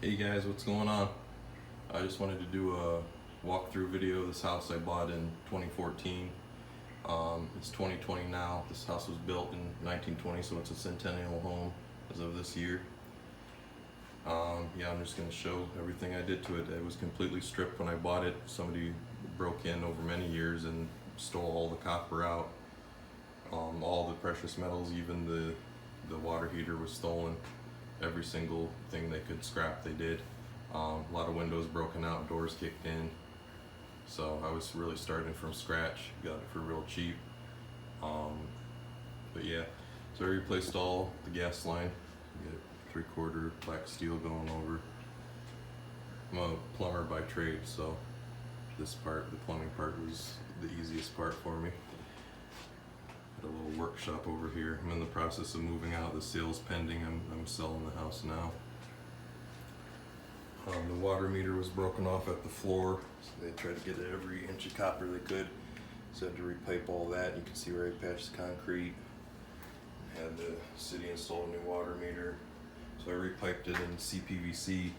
Hey guys, what's going on? I just wanted to do a walkthrough video of this house I bought in 2014. It's 2020 now. This house was built in 1920, so it's a centennial home as of this year. Yeah, I'm just going to show everything I did to it. It was completely stripped when I bought it. Somebody broke in over many years and stole all the copper out. All the precious metals, even the water heater was stolen. Every single thing they could scrap, they did. A lot of windows broken out, doors kicked in. So I was really starting from scratch. Got it for real cheap. But yeah, so I replaced all the gas line. Get 3/4 black steel going over. I'm a plumber by trade, so this part, the plumbing part, was the easiest part for me. Got a little workshop over here. I'm in the process of moving out. The sale's pending. I'm selling the house now. The water meter was broken off at the floor, so they tried to get every inch of copper they could. So I had to repipe all that. You can see where I patched the concrete. Had the city install a new water meter. So I repiped it in CPVC,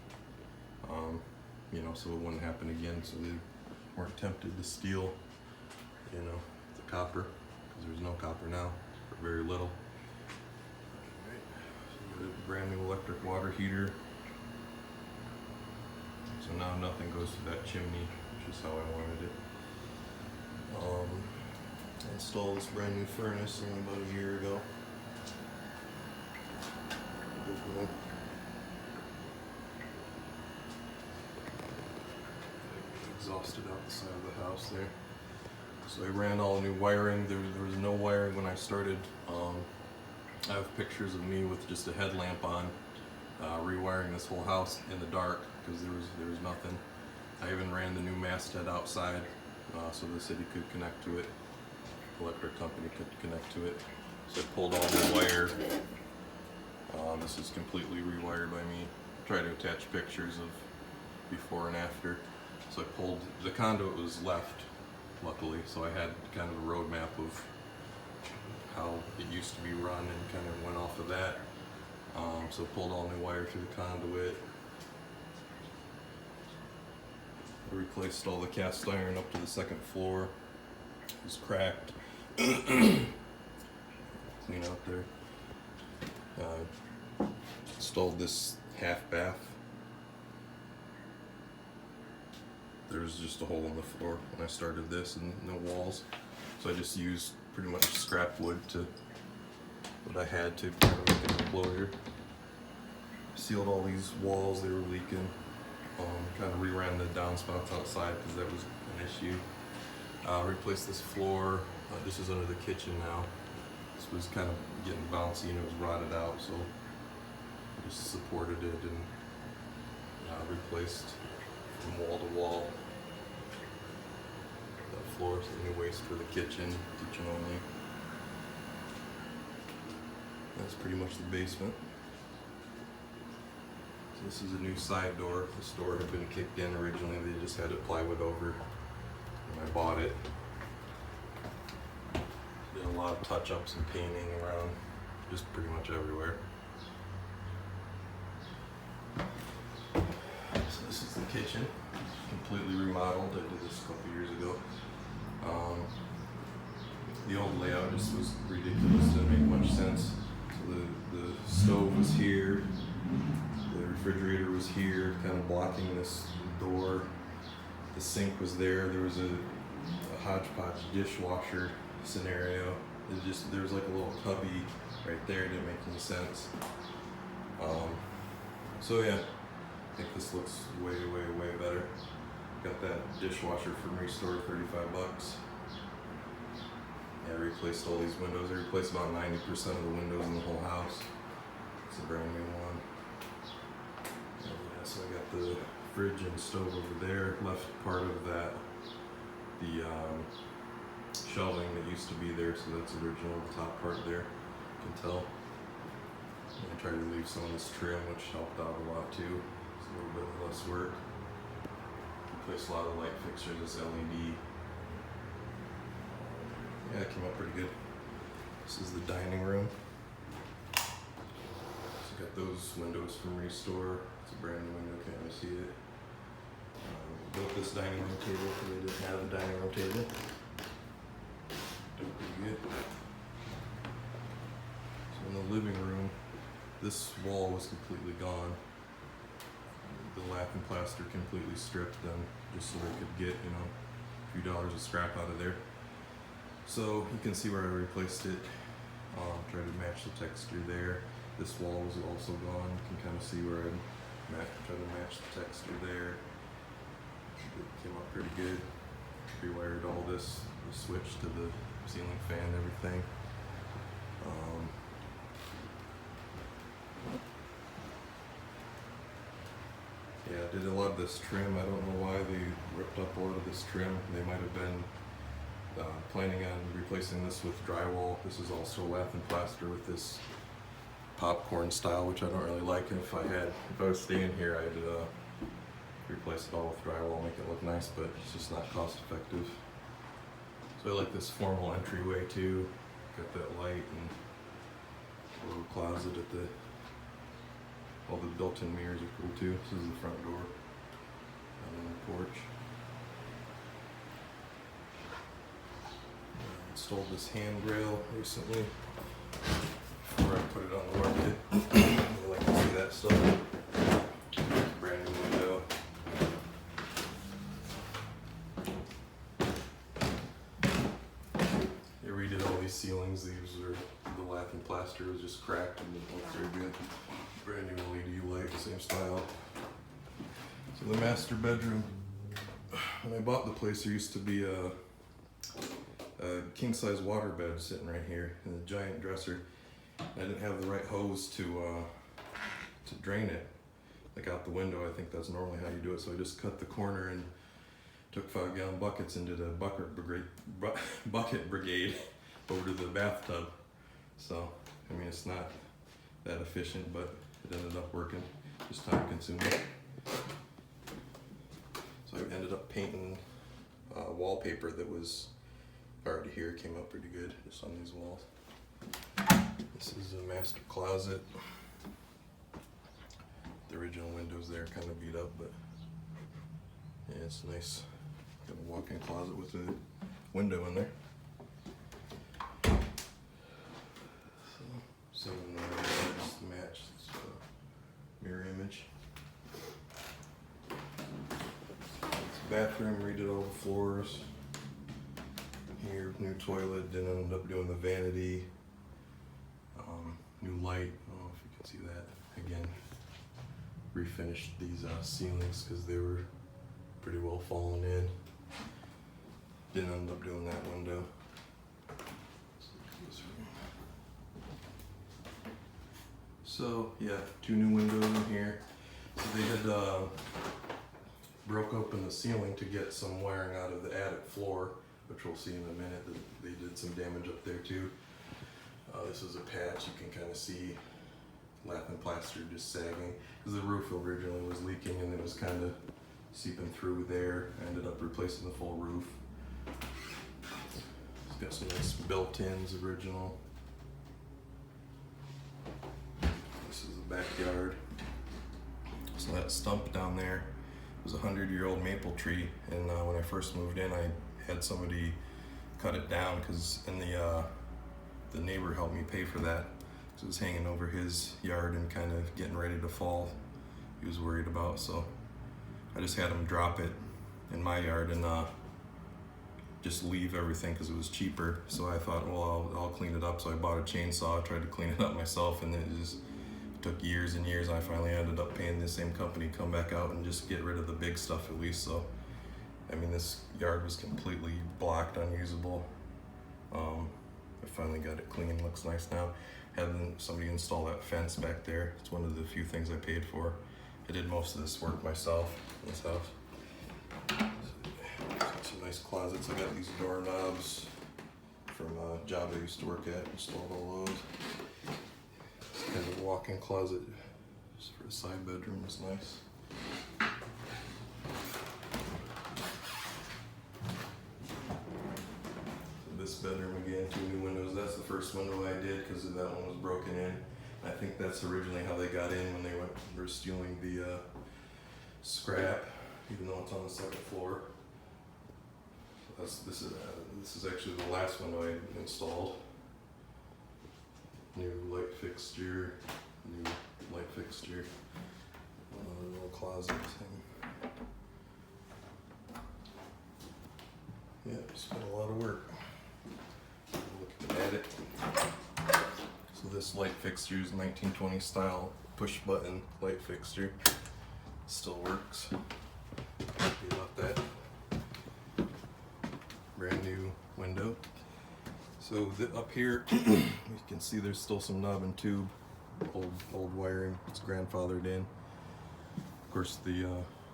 so it wouldn't happen again. So they weren't tempted to steal, the copper, because there's no copper now, or very little. Alright, so a brand new electric water heater. So now nothing goes through that chimney, which is how I wanted it. I installed this brand new furnace about a year ago. Exhausted out the side of the house there. So I ran all new wiring. There was no wiring when I started. I have pictures of me with just a headlamp on, rewiring this whole house in the dark because there was nothing. I even ran the new masthead outside so the city could connect to it. Electric company could connect to it. So I pulled all the wire. This is completely rewired by me. Try to attach pictures of before and after. So I pulled, the conduit was left, luckily, so I had kind of a roadmap of how it used to be run and kind of went off of that. So pulled all new wire through the conduit. I replaced all the cast iron up to the second floor. It was cracked. Clean out there. Installed this half bath. There was just a hole in the floor when I started this and no walls. So I just used pretty much scrap wood to what I had to kind of make an enclosure. Sealed all these walls, they were leaking. Kind of reran the downspouts outside because that was an issue. Replaced this floor. This is under the kitchen now. This was kind of getting bouncy and it was rotted out, so I just supported it and replaced from wall to wall. The floor is the new waste for the kitchen only. That's pretty much the basement. So this is a new side door. This door had been kicked in originally. They just had it plywood over when I bought it. Did a lot of touch-ups and painting around, just pretty much everywhere. So this is the kitchen, completely remodeled. I did this a couple years ago. The old layout just was ridiculous, didn't make much sense. So the stove was here, the refrigerator was here, kind of blocking this door. The sink was there. There was a hodgepodge dishwasher scenario. There was like a little cubby right there. It didn't make any sense. So yeah, I think this looks way better. Got that dishwasher from Restore, $35. Yeah, I replaced all these windows. I replaced about 90% of the windows in the whole house. It's a brand new one. And yeah, so I got the fridge and stove over there. Left part of that, the shelving that used to be there, so that's original, the top part there, you can tell. And I tried to leave some of this trim, which helped out a lot too. It's a little bit less work. Replaced a lot of light fixtures, this LED. Yeah, it came out pretty good. This is the dining room. So got those windows from Restore. It's a brand new window, can't really see it. Built this dining room table because I didn't have a dining room table. Done pretty good. So in the living room, this wall was completely gone. The laughing plaster completely stripped them just so they could get, you know, a few dollars of scrap out of there. So you can see where I replaced it. Tried to match the texture there. This wall was also gone. You can kind of see where I tried to match the texture there. It came up pretty good. Rewired all this, the switch to the ceiling fan, everything. Yeah, I did a lot of this trim. I don't know why they ripped up a lot of this trim. They might have been planning on replacing this with drywall. This is also lath and plaster with this popcorn style, which I don't really like. And if I was staying here, I'd replace it all with drywall, make it look nice, but it's just not cost effective. So I like this formal entryway too. Got that light and a little closet at the. All the built-in mirrors are cool too. This is the front door. And then the porch. Installed this handrail recently before I put it on the market. I like to see that stuff. Brand new window. I redid all these ceilings. These were the lath and plaster was just cracked and didn't look very good. Brand new LED light, same style. So the master bedroom. When I bought the place, there used to be a king-size water bed sitting right here and a giant dresser. I didn't have the right hose to drain it, like out the window. I think that's normally how you do it. So I just cut the corner and took 5-gallon buckets and did a bucket brigade over to the bathtub. So I mean, it's not that efficient, but it ended up working. Just time consuming. So I ended up painting wallpaper that was already here. Came up pretty good just on these walls. This is a master closet. The original windows there kind of beat up, but yeah, it's nice. Got a walk-in closet with a window in there. So just match mirror image. Bathroom, redid all the floors. Here, new toilet, didn't end up doing the vanity. New light, I don't know if you can see that. Again, refinished these ceilings because they were pretty well fallen in. Didn't end up doing that window. So yeah, 2 new windows in here. So they had broke open the ceiling to get some wiring out of the attic floor, which we'll see in a minute. That they did some damage up there too. This is a patch. You can kind of see lath and plaster just sagging because the roof originally was leaking and it was kind of seeping through there. I ended up replacing the full roof. It's got some nice built-ins original. This is the backyard. So that stump down there was a 100-year-old maple tree, and when I first moved in, I had somebody cut it down because the neighbor helped me pay for that. So it was hanging over his yard and kind of getting ready to fall. He was worried about, so I just had him drop it in my yard and just leave everything because it was cheaper. So I thought, well, I'll clean it up. So I bought a chainsaw, tried to clean it up myself, and it just took years and years. I finally ended up paying the same company come back out and just get rid of the big stuff at least. So I mean, this yard was completely blocked, unusable. I finally got it clean, looks nice now. Had somebody install that fence back there. It's one of the few things I paid for. I did most of this work myself in this house. Got some nice closets. I got these doorknobs from a job I used to work at. Installed all those. It's kind of a walk-in closet just for the side bedroom. It's nice. This bedroom again, 2 new windows. That's the first window I did because that one was broken in. I think that's originally how they got in when they were stealing the scrap, even though it's on the second floor. This is actually the last window I installed. New light fixture, another little closet thing. Yeah, it's been a lot of work. Look at the attic. So this light fixture is 1920 style push button light fixture. Still works. Happy about that. Brand new window. So up here, you can see there's still some knob and tube, old wiring. It's grandfathered in. Of course, the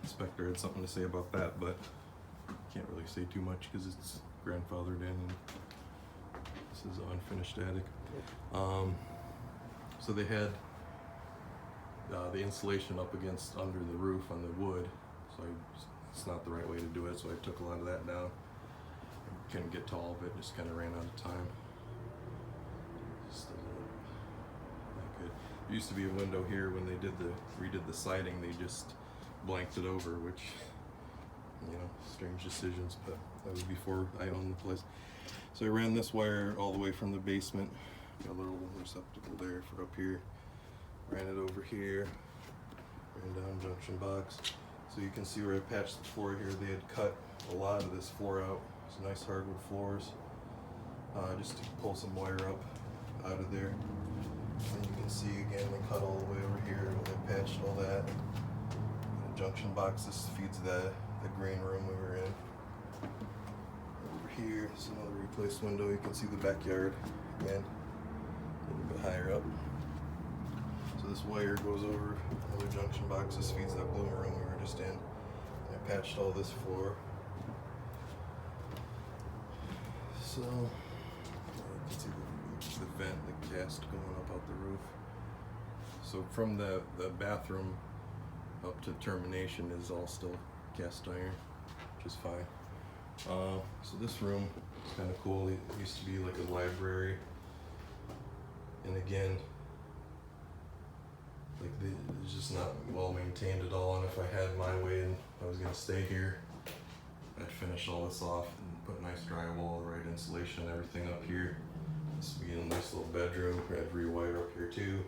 inspector had something to say about that, but can't really say too much because it's grandfathered in, and this is an unfinished attic. So they had the insulation up against under the roof on the wood, so it's not the right way to do it, so I took a lot of that down. I couldn't get to all of it, just kind of ran out of time. Just doesn't look that good. There used to be a window here when they redid the siding, they just blanked it over, which, you know, strange decisions, but that was before I owned the place. So I ran this wire all the way from the basement, got a little receptacle there for up here, ran it over here, ran down junction box. So you can see where I patched the floor here. They had cut a lot of this floor out. It's nice hardwood floors, just to pull some wire up out of there. And you can see again, they cut all the way over here. I patched all that. And the junction box, this feeds the green room we were in. Over here, it's another replaced window. You can see the backyard again, a little bit higher up. So this wire goes over another junction box. This feeds that bloom room we were just in. And I patched all this floor. So you can see the vent, the cast going up out the roof. So from the bathroom up to termination is all still cast iron, which is fine. So this room is kind of cool. It used to be like a library, and again, like it's just not well maintained at all. And if I had my way and I was gonna stay here, I'd finish all this off and put nice drywall, the right insulation, everything up here. This would be a nice little bedroom. I'd rewire up here too.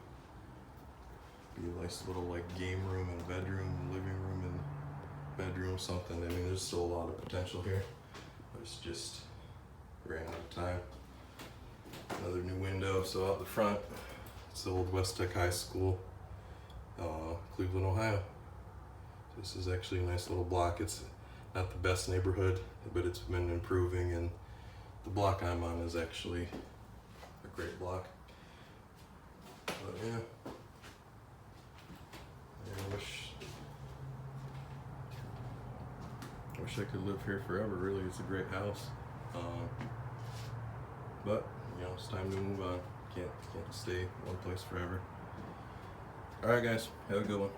Be a nice little like game room and bedroom, living room and bedroom, something. I mean, there's still a lot of potential here, but it's just ran out of time. Another new window. So out the front, it's the old West Tech High School, Cleveland, Ohio. This is actually a nice little block. It's not the best neighborhood, but it's been improving, and the block I'm on is actually a great block. But yeah, I wish I could live here forever. Really, it's a great house. But you know, it's time to move on. Can't stay one place forever. All right, guys, have a good one.